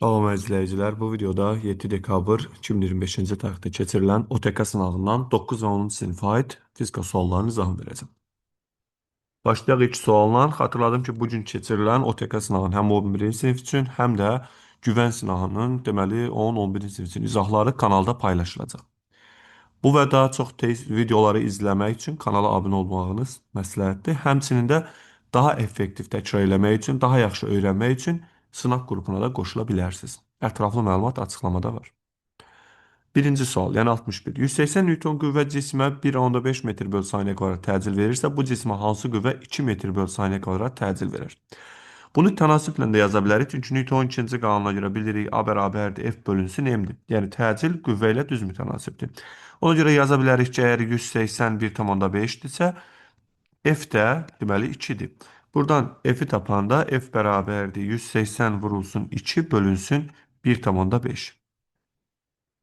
Salam izləyicilər, bu videoda 7 dekabr 2025-ci tarixdə keçirilən OTK sınavından 9 və 10-cu sinifə aid fizika suallarının izahını verəcəm. Başlayaq ilk sualla. Xatırladım ki, bugün keçirilən OTK sınavının həm 11-ci sinif üçün, həm də güvən sınavının, deməli 10-11-ci sinif üçün izahları kanalda paylaşılacaq. Bu və daha çox tez videoları izləmək üçün kanala abunə olmağınız məsləhətdir. Həmçinin də daha effektiv təkrar eləmək üçün, daha yaxşı öyrənmək üçün sınaq qrupuna da qoşula bilərsiniz. Ətraflı məlumat açıqlamada var. Birinci sual, yəni 61. 180 Newton qüvvə cismə 1,5 metr böl saniyə kvadrat təcil verirsə, bu cismə hansı qüvvə 2 metr böl saniyə kvadrat təcil verir? Bunu tənasüblə də yaza bilərik. Çünki Newton ikinci qanuna görə bilirik A bərabərdir F bölünsün M-dir. Yəni təcil qüvvə ilə düz mütənasibdir. Ona görə yaza bilərik ki, əgər 180 1,5-dirsə, F də deməli 2-dir. Buradan F-i tapanda F bərabərdir 180 vurulsun 2 bölünsün 1,5.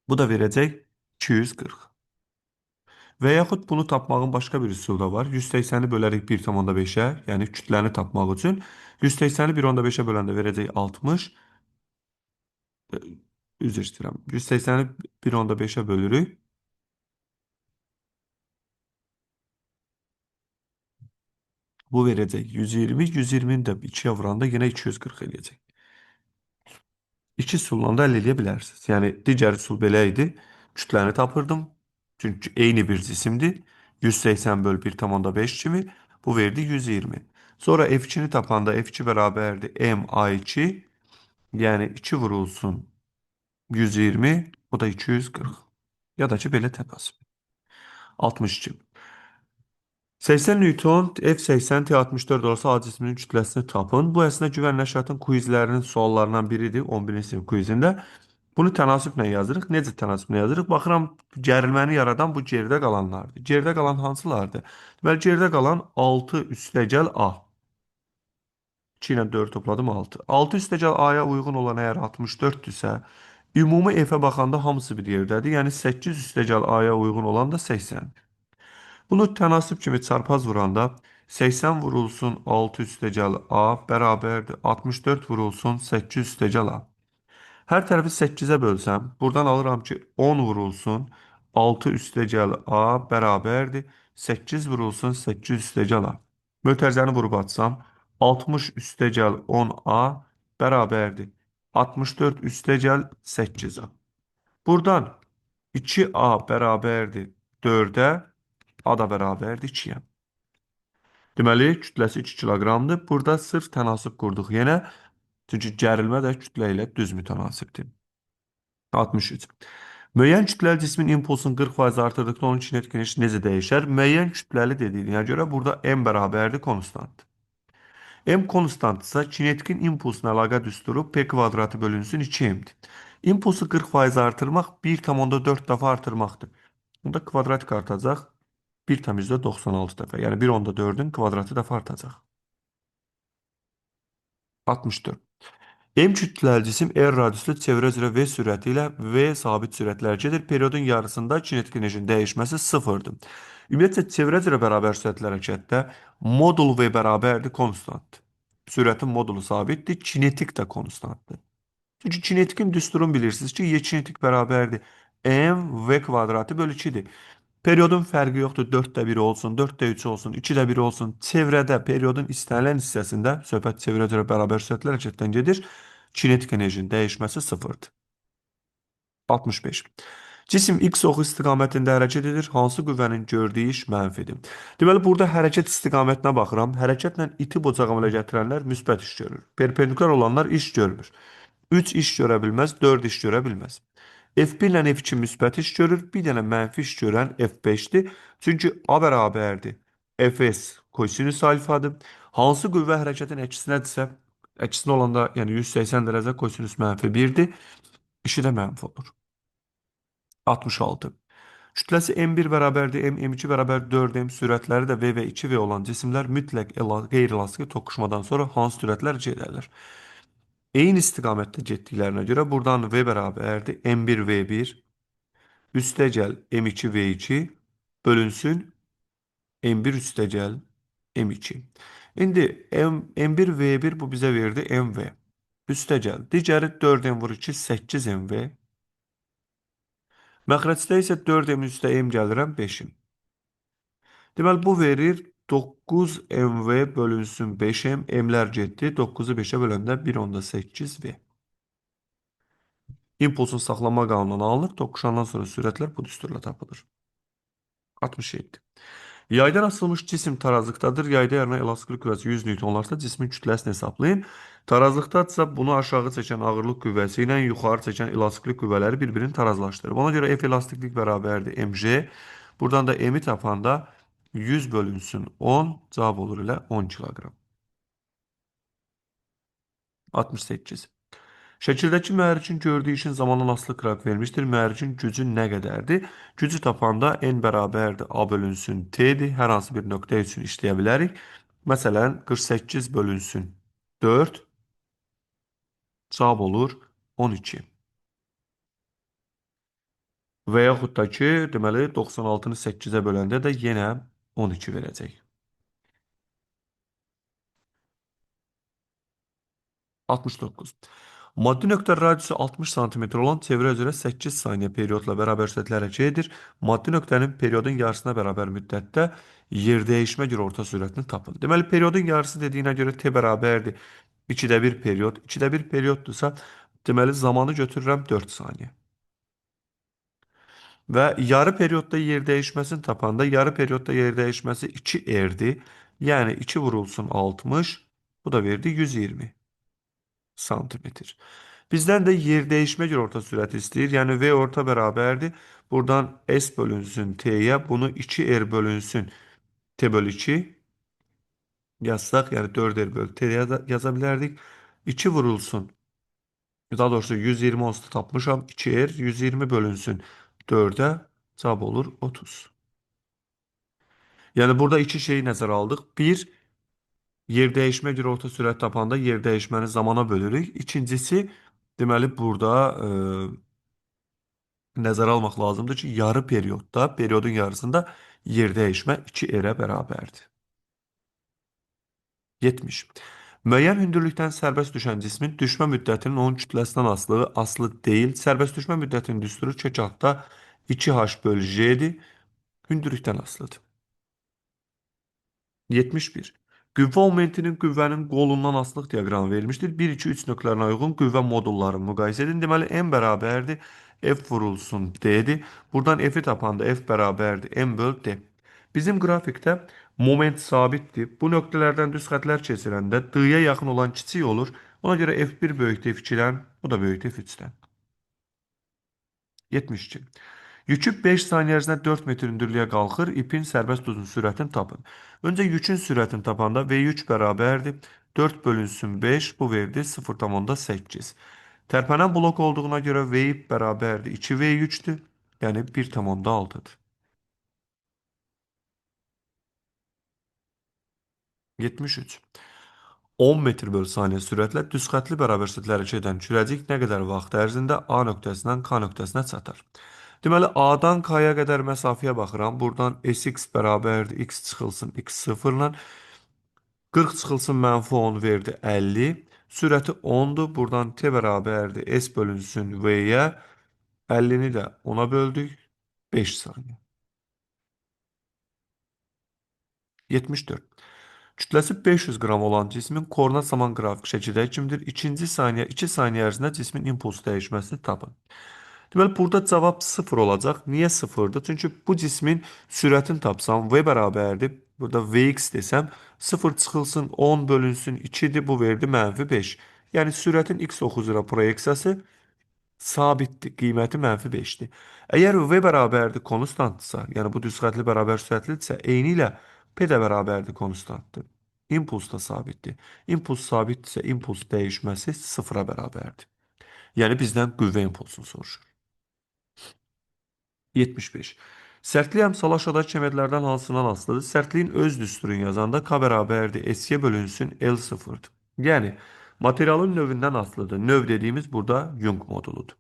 Bu da verəcək 240. Və yaxud bunu tapmağın başqa bir üsulu da var. 180-i bölərik 1,5-ə, yəni kütləni tapmaq üçün. 180-i 1,5-ə böləndə verəcək 60. Üzr istəyirəm. 180-i 1,5-ə bölürük. Bu verəcək 120. 120-ni də 2-yə vuranda yenə 240 eləyəcək. İki üsulla da əldə edə bilərsiniz. Yəni digər üsul belə idi. Kütləni tapırdım. Çünki eyni bir cisimdir. 180 böl 1,5 kimi. Bu verdi 120. Sonra F2-ni tapanda F2 bərabərdir MA2. Yəni 2 vurulsun 120. O da 240. Ya da ki belə tənasib. 62. 80 Newton F80 T64 olsa A cisminin kütləsini tapın. Bu əslində güvən nəşriyyatın quizlərinin suallarından biridir 11-ci sinif quizində. Bunu tənasüblə yazırıq. Necə tənasüblə yazırıq? Baxıram, gərilməni yaradan bu geridə qalanlardır. Geridə qalan hansılardır? Deməli, geridə qalan 6 üstəgəl A. 2 ilə 4 topladım 6. 6 üstəgəl A-ya uyğun olan əgər 64-dürsə, ümumi F-ə baxanda hamısı bir yerdədir. Yəni 8 üstəgəl A-ya uyğun olan da 80. Bunu tənasib kimi çarpaz vuranda 80 vurulsun 6 üstəgəl A bərabərdir 64 vurulsun 8 üstəgəl A. Hər tərəfi 8-ə bölsəm, buradan alıram ki, 10 vurulsun 6 üstəgəl A bərabərdir 8 vurulsun 8 üstəgəl A. Mötərizəni vurub atsam, 60 üstəgəl 10A bərabərdir 64 üstəgəl 8A. Buradan 2A bərabərdir 4-ə, A da bərabərdir 2-yə. Deməli, kütləsi 2 kiloqramdır. Burada sırf tənasib qurduq yenə. Çünki gərilmə də kütlə ilə düz mütənasibdir. 63. Müəyyən kütləli cismin impulsunu 40% artırdıqda onun kinetik enerjisi necə dəyişər? Müəyyən kütləli dediyinə görə burada M bərabərdir konstant. M konstantdırsa kinetikin impulsuna əlaqə düsturu P kvadratı bölünsün 2M'dir. İmpulsu 40% artırmaq 1,4 dəfə artırmaqdır. Bunda kvadratik artacaq 1,96 dəfə. Yəni 1,4-ün kvadratı dəfə artacaq. 64. M kütləli cisim R radiuslu çevrə üzrə V sürəti ilə V sabit sürətlər gedir. Periodun yarısında kinetik enerjinin dəyişməsi sıfırdır. Ümumiyyətlə, çevrə üzrə bərabər sürətlər hərəkətdə modul V bərabərdir konstantdır. Sürətin modulu sabitdir, kinetik də konstantdır. Çünki kinetikin düsturunu bilirsiniz ki, Y kinetik bərabərdir. M V kvadratı bölü 2-dir. Periodun fərqi yoxdur. 4də 1 olsun, 4də 3 olsun, 2də 1 olsun. Çevrədə, periodun istənilən hissəsində söhbət çevrə üzrə bərabər sürətlər hərəkətdən gedir. Kinetik enerjinin dəyişməsi sıfırdır. 65. Cisim X oxu istiqamətində hərəkət edir. Hansı qüvvənin gördüyü iş mənfidir? Deməli, burada hərəkət istiqamətinə baxıram. Hərəkətlə iti bocağı əmələ gətirənlər müsbət iş görür. Perpendikülər olanlar iş görmür. 3 iş görə bilməz, 4 iş görə bilməz. F1 ilə F2 müsbət iş görür, bir dənə mənfi iş görən F5-dir. Çünki A bərabərdir. Fs kosinüs alfadır. Hansı qüvvə hərəkətin əksinədirsə, əksinə olanda, yəni 180 dərəcə kosinüs mənfi 1-dir. İşi də mənfi olur. 66. Kütləsi M1 bərabərdir, M2 bərabər 4M, sürətləri də V və 2V olan cisimlər mütləq qeyri-elastik toqquşmadan sonra hansı sürətlər gedərlər? Eyni istiqamətdə getdiklərinə görə buradan V bərabərdir M1V1 üstəgəl M2V2 bölünsün M1 üstəgəl M2. İndi M1V1 bu bizə verdi MV. Üstə gəl. Digəri 4m vur 2, 8mv. Məxrəcdə isə 4m üstə m gəlirəm 5m. Deməli, bu verir 9mv bölünsün 5m. M'lər getdi. 9-u 5-ə böləndə 1,8v. İmpulsun saxlanma qanunundan alınır. Toqquşandan sonra sürətlər bu düsturla tapılır. 67. Yaydan asılmış cisim tarazlıqdadır. Yayda yaranan elastiklik qüvvəsi 100 Newtonlarsa cismin kütləsini hesablayın. Tarazlıqdadsa bunu aşağı çəkən ağırlıq qüvvəsi ilə yuxarı çəkən elastiklik qüvvələri bir-birini tarazlaşdırır. Ona görə F elastiklik bərabərdir mj. Buradan da m'i tapanda 100 bölünsün 10 cavab olur ilə 10 kiloqram. 68. Şəkildəki mühərrikin gördüyü işin zamandan asılı qrafik vermişdir. Mühərrikin gücü nə qədərdir? Gücü tapanda n bərabərdir a bölünsün t'dir. Hər hansı bir nöqtə üçün işləyə bilərik. Məsələn, 48 bölünsün 4 cavab olur 12. Və yaxud da ki, deməli 96-nı 8-ə böləndə də yenə 12 verəcək. 69. Maddi nöqtə radiusu 60 sm olan çevrə üzrə 8 saniyə periyodla bərabər sürətlə hərəkət edir. Maddi nöqtənin periodun yarısına bərabər müddətdə yer dəyişmə görə orta sürətini tapın. Deməli, periodun yarısı dediyinə görə t bərabərdir 2də 1 period. 2də 1 periyoddursa, deməli, zamanı götürürəm 4 saniyə. Və yarı periodda yer dəyişməsini tapanda, yarı periodda yer dəyişməsi 2r'dir. Yəni 2 vurulsun 60, bu da verdi 120 santimetr. Bizdən də yer dəyişmə görə orta sürəti istəyir. Yəni V orta bərabərdir. Buradan S bölünsün T'yə. Bunu 2R bölünsün T bölü 2 yazsaq, yəni 4R bölü T yaza bilərdik. 2 vurulsun. Daha doğrusu 120 onsuz tapmışam. 2R 120 bölünsün 4'ə cavab olur 30. Yəni burada iki şeyi nəzərə aldıq. Bir, yer dəyişmə görə orta sürət tapanda yer dəyişməni zamana bölürük. İkincisi, deməli burada nəzərə almaq lazımdır ki, yarı periodda, periodun yarısında yer dəyişmə 2r-ə bərabərdir. 70. Müəyyən hündürlükdən sərbəst düşən cismin düşmə müddətinin onun kütləsindən asılı deyil. Sərbəst düşmə müddətinin düsturu kök altda 2h bölü j-dir. Hündürlükdən asılıdır. 71. Qüvvə momentinin qüvvənin qolundan asılılıq diaqramı verilmişdir. 1, 2, 3 nöqtələrinə uyğun qüvvə modullarını müqayisə edin. Deməli, M bərabərdir. F vurulsun D-dir. Buradan F-i tapanda F bərabərdir. M böl D. Bizim qrafikdə moment sabitdir. Bu nöqtələrdən düz xətlər keçirəndə D-yə yaxın olan kiçik olur. Ona görə F1 böyükdür F2-dən, bu da böyükdür F3-dən. 72. Yükü 5 saniyə ərzində 4 metr hündürlüyə qalxır. İpin sərbəst uzun sürətini tapın. Öncə yükün sürətini tapanda V yük bərabərdir. 4 bölünsün 5, bu verdi 0,8. Tərpənən blok olduğuna görə V ip bərabərdir 2V yükdür. Yəni 1,6-dır. 73. 10 metr bölü saniyə sürətlə düz xətli bərabər sürətlə hərəkət edən kürəcik nə qədər vaxt ərzində A nöqtəsindən K nöqtəsinə çatar? Deməli, A-dan K-ya qədər məsafəyə baxıram. Buradan Sx bərabərdir, x çıxılsın x sıfırla. 40 çıxılsın mənfi 10 verdi 50. Sürəti 10'dur. Buradan t bərabərdir, s bölünsün v-yə. 50'ni də 10'a böldük. 5 saniyə. 74. Kütləsi 500 qram olan cismin koordinat zaman qrafik şəkildə kimdir? 2 saniyə ərzində cismin impulsu dəyişməsini tapın. Deməli, burada cavab 0 olacaq. Niyə 0-dır? Çünki bu cismin sürətini tapsam, v bərabərdir. Burada vx desəm, 0 çıxılsın, 10 bölünsün, 2'dir. Bu verdi mənfi 5. Yəni, sürətin x oxu üzrə proyeksiyası sabitdir. Qiyməti mənfi 5'dir. Əgər v bərabərdir konstantdırsa, yəni bu düz xətli bərabər sürətlidirsə, eyni ilə p də bərabərdir konstantdır. İmpuls da sabitdir. İmpuls sabitdirsə, impuls dəyişməsi 0-a bərabərdir. Yəni bizdən qüvvə impulsunu soruşur. 75. Sərtlik əmsalı aşağıdakı kəmərlərdən hansından asılıdır? Sərtliyin öz düsturunu yazanda K bərabərdir. S-yə bölünsün L0'dır. Yəni, materialın növündən asılıdır. Növ dediyimiz burada Young moduludur.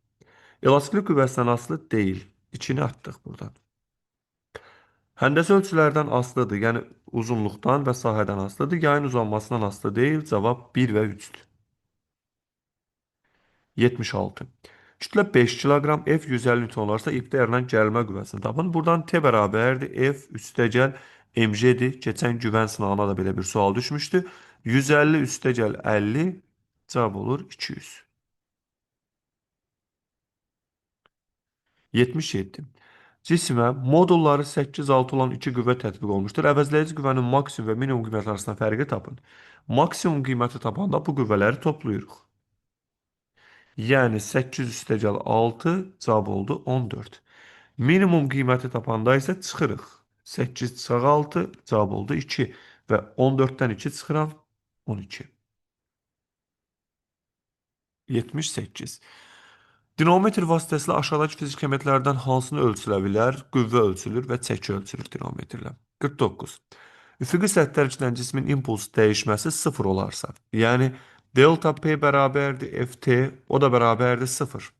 Elastiklik qüvvəsindən asılı deyil. İçini atdıq buradan. Həndəsə ölçülərdən asılıdır. Yəni, uzunluqdan və sahədən asılıdır. Yayın uzanmasından asılı deyil. Cavab 1 və 3'dür. 76. Kütlə 5 kiloqram, F 150 Newton olarsa ipdə yaranan gərilmə qüvvəsini tapın. Buradan T bərabərdir. F üstəgəl mg'dir. Keçən güvən sınağına da belə bir sual düşmüşdü. 150 üstəgəl 50 cavab olur 200. 77. Cismə modulları 8-6 olan iki qüvvə tətbiq olmuşdur. Əvəzləyici qüvvənin maksimum və minimum qiymətləri arasında fərqi tapın. Maksimum qiyməti tapanda bu qüvvələri toplayırıq. Yəni 8 üstəgəl 6 cavab oldu 14. Minimum qiyməti tapanda isə çıxırıq. 8 çıxaq 6 cavab oldu 2 və 14-dən 2 çıxıram 12. 78. Dinamometr vasitəsilə aşağıdakı fiziki əməliyyatlardan hansını ölçülə bilər? Qüvvə ölçülür və çəki ölçülür dinamometrlə. 49. Üfüqi səthlər içindən cismin impuls dəyişməsi 0 olarsa, yəni delta P bərabərdir FT, o da bərabərdir 0.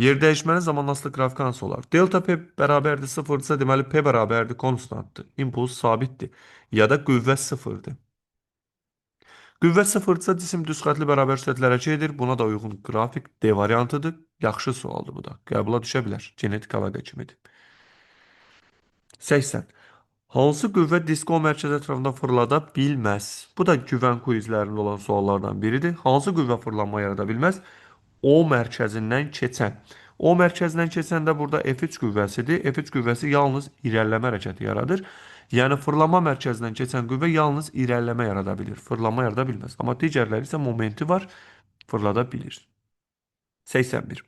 Yer dəyişmənin zamanlaslı qrafiki hansı olar? Delta P bərabərdir 0-dırsa, deməli P bərabərdir konstantdır. İmpuls sabitdir. Ya da qüvvə 0-dır. Qüvvə sıfırdırsa cisim düz xətli bərabər sürətlərə gedir. Buna da uyğun qrafik D variantıdır. Yaxşı sualdır bu da. Qəbula düşə bilər. Genetik əlaqə kimidir. 80. Hansı qüvvə diski o mərkəz ətrafında fırlada bilməz? Bu da güvən quizlərində olan suallardan biridir. Hansı qüvvə fırlanma yarada bilməz? O mərkəzindən keçən. O mərkəzindən keçəndə burada F3 qüvvəsidir. F3 qüvvəsi yalnız irəliləmə hərəkəti yaradır. Yəni fırlanma mərkəzindən keçən qüvvə yalnız irəliləmə yarada bilir. Fırlanma yarada bilməz. Amma digərləri isə momenti var, fırlada bilir. 81.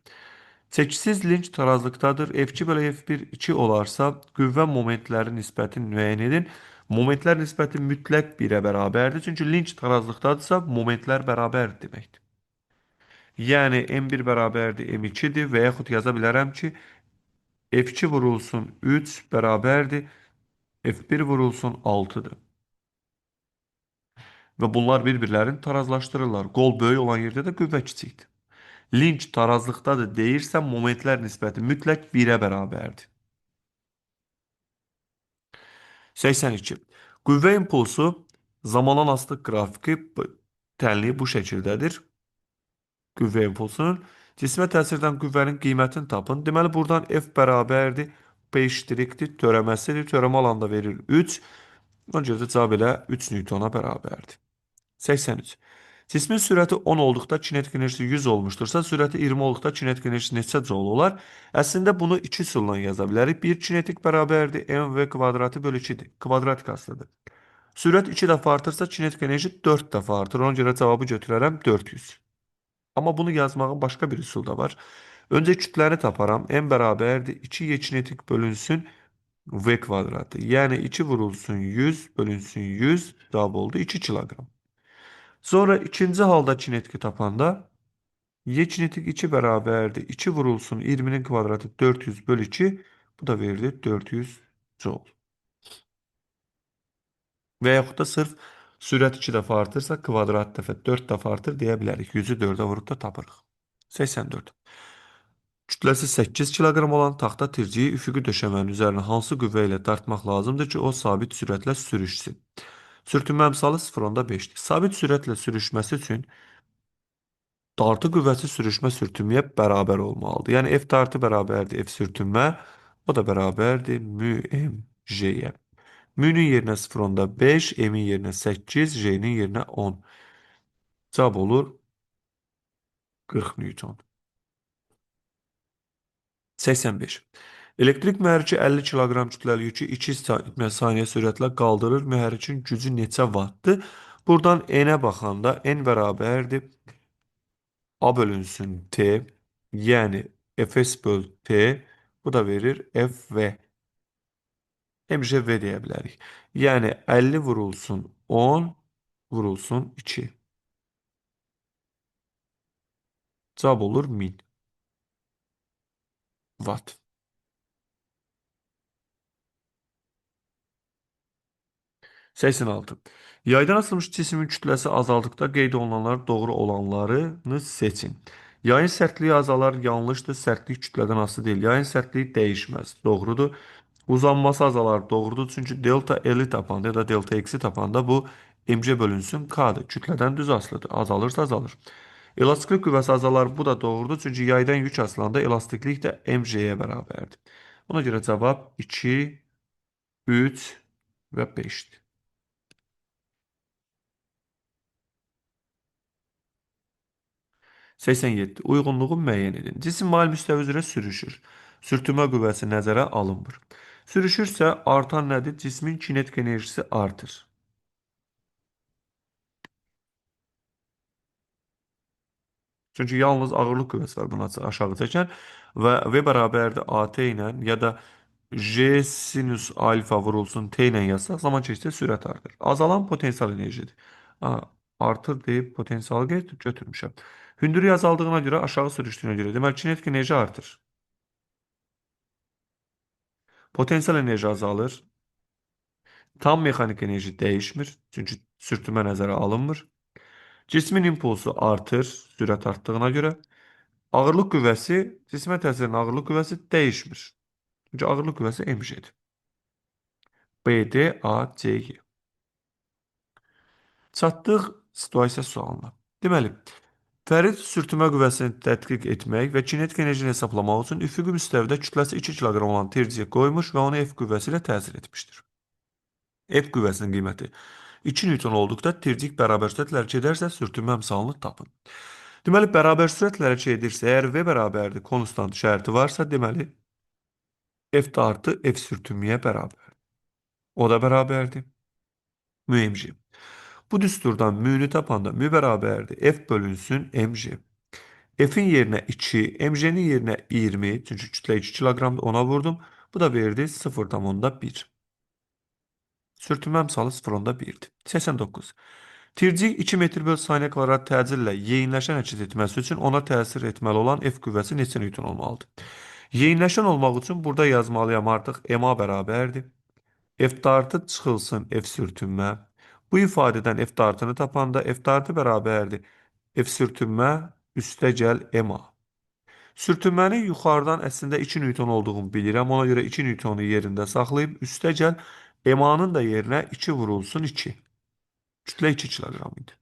Çəkisiz linç tarazlıqdadır. F2 bölü F1 2 olarsa qüvvə momentləri nisbətini müəyyən edin. Momentlər nisbəti mütləq 1-ə bərabərdir. Çünki linç tarazlıqdadırsa momentlər bərabərdir deməkdir. Yəni M1 bərabərdir M2-dir və yaxud yaza bilərəm ki, F2 vurulsun 3 bərabərdir F1 vurulsun 6-dır. Və bunlar bir-birlərini tarazlaşdırırlar. Qol böyük olan yerdə də qüvvə kiçikdir. Linç tarazlıqdadır deyirsə, momentlər nisbəti mütləq 1-ə bərabərdir. 82. Qüvvə impulsu zamanan asılı qrafiki tənliyi bu şəkildədir. Qüvvə impulsunun cismə təsirdən qüvvənin qiymətini tapın. Deməli, buradan F bərabərdir, P iştirikdir, törəməsidir. Törəmə alanda verir 3. Ona görə də cavab elə 3 Newtona bərabərdir. 83. Cismin sürəti 10 olduqda kinetik enerjisi 100 olmuşdursa, sürəti 20 olduqda kinetik enerjisi neçə joule olar? Əslində bunu 2 üsulla yaza bilərik. 1 kinetik bərabərdir mv kvadratı bölü 2-dir. Kvadratik asılıdır. Sürət 2 dəfə artırsa kinetik enerji 4 dəfə artır. Ona görə cavabı götürərəm 400. Amma bunu yazmağın başqa bir üsul da var. Öncə kütləni taparam. M bərabərdir 2y kinetik bölünsün v kvadratı. Yəni 2 vurulsun 100 bölünsün 100 cavab oldu 2 kiloqram. Sonra ikinci halda kinetiki tapanda y kinetik 2 bərabərdir. 2 vurulsun 20'nin kvadratı 400 bölü 2. Bu da verir 400 joule. Və yaxud da sırf sürət 2 dəfə artırsa kvadrat dəfə 4 dəfə artır deyə bilərik. 100'ü 4'ə vurub da tapırıq. 84. Kütləsi 8 kiloqram olan taxta tirciyi üfüqi döşəmənin üzərinə hansı qüvvə ilə dartmaq lazımdır ki, o sabit sürətlə sürüşsün? Sürtünmə əmsalı 0,5'dir. Sabit sürətlə sürüşməsi üçün dartı qüvvəsi sürüşmə sürtünməyə bərabər olmalıdır. Yəni F dartı bərabərdir F sürtünmə, o da bərabərdir mü mj-yə. Mü-nin yerinə 0,5, M-in yerinə 8, J-nin yerinə 10. Cavab olur 40 Newton. 85. Elektrik mühərriki 50 kiloqram kütləli yükü 2 saniyə sürətlə qaldırır. Mühərrikin gücü neçə wattdır? Buradan N-ə baxanda N bərabərdir A bölünsün T, yəni Fs böl T, bu da verir Fv. MJV deyə bilərik. Yəni 50 vurulsun 10 vurulsun 2. Cavab olur 1000 watt. 86. Yaydan asılmış cismin kütləsi azaldıqda qeyd olunanlar doğru olanlarını seçin. Yayın sərtliyi azalar yanlışdır. Sərtlik kütlədən asılı deyil. Yayın sərtliyi dəyişməz. Doğrudur. Uzanması azalar doğrudur. Çünki delta L-i tapanda ya da delta X-i tapanda bu MC bölünsün K-dır. Kütlədən düz asılıdır. Azalırsa azalır. Elastiklik qüvvəsi azalar. Bu da doğrudur. Çünki yaydan yük asılanda elastiklik də mg'yə bərabərdir. Buna görə cavab 2, 3 və 5-dir. 87. Uyğunluğu müəyyən edin. Cisim mail müstəvi üzrə sürüşür. Sürtünmə qüvvəsi nəzərə alınmır. Sürüşürsə artan nədir? Cismin kinetik enerjisi artır. Çünki yalnız ağırlıq qüvvəsi var bunu aşağı çəkən və V bərabərdir AT ilə ya da J sinus alfa vurulsun T ilə yazsaq zaman keçdikcə sürət artır. Azalan potensial enerjidir. A, artır deyib potensialı götürmüşəm. Hündürlük azaldığına görə aşağı sürüşdüyünə görə deməli kinetik enerji artır. Potensial enerji azalır. Tam mexanik enerji dəyişmir. Çünki sürtünmə nəzərə alınmır. Cismin impulsu artır sürət artdığına görə. Ağırlıq qüvvəsi, cismə təsir edən ağırlıq qüvvəsi dəyişmir. Çünki ağırlıq qüvvəsi mg'dir. BD, A, C, Y. Çatdıq situasiya sualına. Deməli, fərid sürtünmə qüvvəsini tədqiq etmək və kinetik enerjini hesablamaq üçün üfüqi müstəvidə kütləsi 2 kiloqram olan terciyə qoymuş və onu F qüvvəsi ilə təsir etmişdir. F qüvvəsinin qiyməti 2 newton olduqda tercik bərabər sürətlə hərəkət edərsə sürtünmə əmsalını tapın. Deməli, bərabər sürətlə hərəkət edirsə, əgər V bərabərdir, konstant şərti varsa, deməli, F də artı F sürtünməyə bərabər. O da bərabərdir. Mühimci. Bu düsturdan mü'nü tapanda mü bərabərdir. F bölünsün mg. F'in yerinə 2, mg'nin yerinə 20, çünki kütlə 2 kiloqramdır, ona vurdum. Bu da verdi 0,1. Sürtünmə əmsalı 0,1-dir. 89. Tircik 2 metr böl saniyə kvadrat təcillə yeyinləşən hərəkət etməsi üçün ona təsir etməli olan F qüvvəsi neçə newton olmalıdır? Yeyinləşən olmaq üçün burada yazmalıyam artıq MA bərabərdir. F dartı çıxılsın F sürtünmə. Bu ifadədən F dartını tapanda F dartı bərabərdir. F sürtünmə üstə gəl MA. Sürtünmənin yuxarıdan əslində 2 newton olduğunu bilirəm. Ona görə 2 newtonu yerində saxlayıb üstə gəl MA-nın da yerinə 2 vurulsun 2. Kütlə 2 kiloqram idi.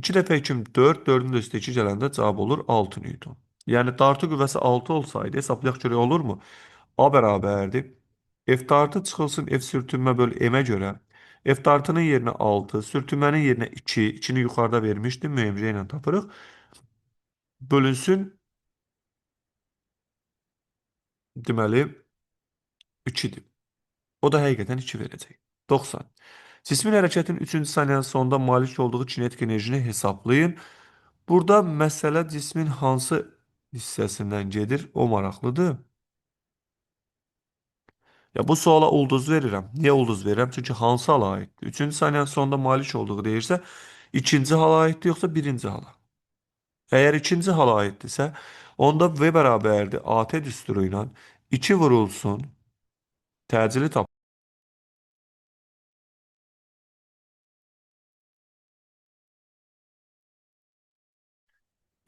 2 dəfə 2 4, 4-ün də üstə 2 gələndə cavab olur 6 newton. Yəni dartı qüvvəsi 6 olsaydı hesablayaq görək olurmu? A bərabərdir. F dartı çıxılsın F sürtünmə böl M-ə görə. F dartının yerinə 6, sürtünmənin yerinə 2, 2-ni yuxarıda vermişdim, müəmrə ilə tapırıq. Bölünsün, deməli, 2-dir. O da həqiqətən 2 verəcək. 90. Cismin hərəkətin 3-cü saniyənin sonunda malik olduğu kinetik enerjini hesablayın. Burada məsələ cismin hansı hissəsindən gedir, o maraqlıdır. Ya bu suala ulduz verirəm. Niyə ulduz verirəm? Çünki hansı hala aiddir? 3-cü saniyənin sonunda malik olduğu deyirsə, ikinci hala aiddir, yoxsa birinci hala? Əgər ikinci hala aiddirsə, onda V bərabərdir AT düsturu ilə 2 vurulsun, təcili tap.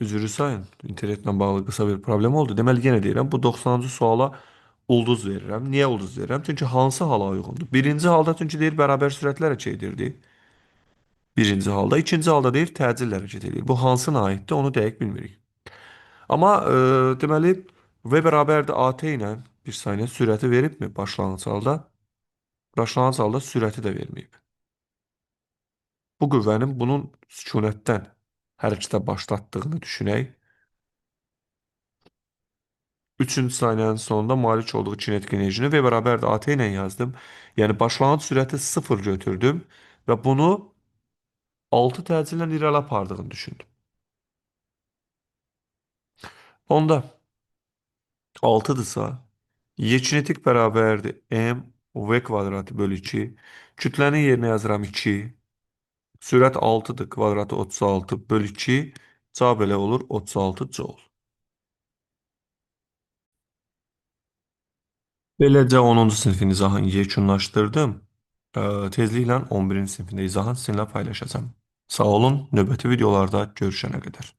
Üzrü sayın, internetlə bağlı qısa bir problem oldu. Deməli, yenə deyirəm, bu 90-cı suala ulduz verirəm. Niyə ulduz verirəm? Çünki hansı hala uyğundur? Birinci halda çünki deyir, bərabər sürətlə hərəkət edirdi. Birinci halda. İkinci halda deyir, təcillə hərəkət edir. Bu hansına aiddir, onu dəqiq bilmirik. Amma deməli, V bərabərdir AT ilə bir saniyə sürəti veribmi başlanğıc halda? Başlanğıc halda sürəti də verməyib. Bu qüvvənin bunun sükunətdən hərəkətə başlatdığını düşünək. 3-cü saniyənin sonunda malik olduğu kinetik enerjini V bərabərdir AT ilə yazdım. Yəni başlanğıc sürəti 0 götürdüm və bunu 6 təcillə irəli apardığını düşündüm. Onda 6-dırsa, Y kinetik bərabərdir M V kvadratı bölü 2. Kütlənin yerinə yazıram 2. Sürət 6-dır, kvadratı 36 bölü 2. Cavab elə olur 36 joule. Beləcə 10-cu sinifin izahını yekunlaşdırdım. Tezliklə 11-ci sinifində izahını sizinlə paylaşacağım. Sağ olun, növbəti videolarda görüşənə qədər.